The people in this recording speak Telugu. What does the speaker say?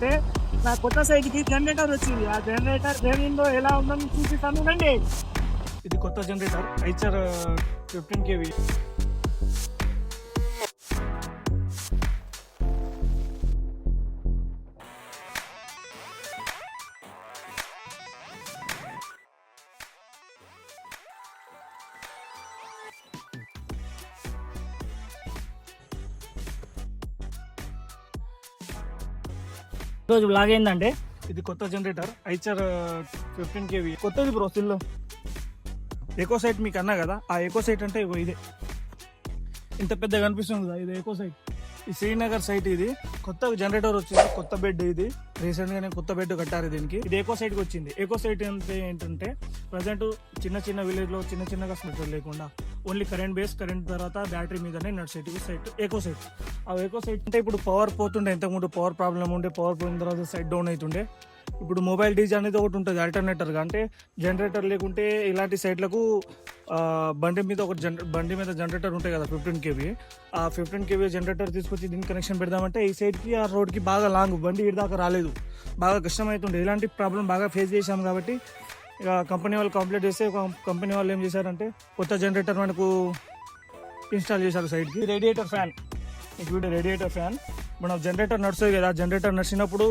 అంటే నా కొత్త సైట్కి జనరేటర్ వచ్చింది. ఆ జనరేటర్ డ్రైవింగ్లో ఎలా ఉందని చూపిస్తాను రండి. ఇది కొత్త జనరేటర్ ఐచర్ 15 kV. రోజు బ్లాగ్ ఏంటంటే ఇది కొత్త జనరేటర్ ఐచర్ 15 kV కొత్తది బ్రో. స్టిల్ ఎకో సైట్ మీకు అన్నా కదా, ఆ ఎకో సైట్ అంటే ఇగో ఇదే ఇంత పెద్దగా కనిపిస్తుంది కదా, ఇది ఎకో సైట్. ఈ శ్రీనగర్ సైట్ ఇది కొత్త జనరేటర్ వచ్చింది, కొత్త బెడ్. ఇది రీసెంట్ గానే కొత్త బెడ్ కట్టారు దీనికి. ఇది ఎకో సైట్ కి వచ్చింది. ఎకో సైట్ అంటే ఏంటంటే ప్రజెంట్ చిన్న విలేజ్ లో చిన్నగా స్పెట్రోల్ లేకుండా ఓన్లీ కరెంట్ బేస్, కరెంట్ తర్వాత బ్యాటరీ మీదనే నడిచేటి సైట్ ఎకో సైట్. ఆ ఎకో సైట్ అంటే ఇప్పుడు పవర్ పోతుండే, ఇంతకుముందు పవర్ ప్రాబ్లం ఉండే, పవర్ పోయిన తర్వాత సైట్ డౌన్ అవుతుండే. ఇప్పుడు మొబైల్ డీజే అనేది ఒకటి ఉంటుంది ఆల్టర్నేటర్గా. అంటే జనరేటర్ లేకుంటే ఇలాంటి సైట్లకు బండి మీద జనరేటర్ ఉంటాయి కదా 15 kV. ఆ 15 kV జనరేటర్ తీసుకొచ్చి దీనికి కనెక్షన్ పెడదామంటే ఈ సైడ్కి ఆ రోడ్కి బాగా లాంగ్, బండి ఇటు దాకా రాలేదు, బాగా కష్టమవుతుండే. ఇలాంటి ప్రాబ్లం బాగా ఫేస్ చేసాం కాబట్టి ఇక కంపెనీ వాళ్ళు కంప్లీట్ చేస్తే కంపెనీ వాళ్ళు ఏం చేశారంటే కొత్త జనరేటర్ మనకు ఇన్స్టాల్ చేశారు సైడ్కి. Radiator fan, radiator fan. మనం జనరేటర్ నడుస్తుంది కదా, జనరేటర్ నడిచినప్పుడు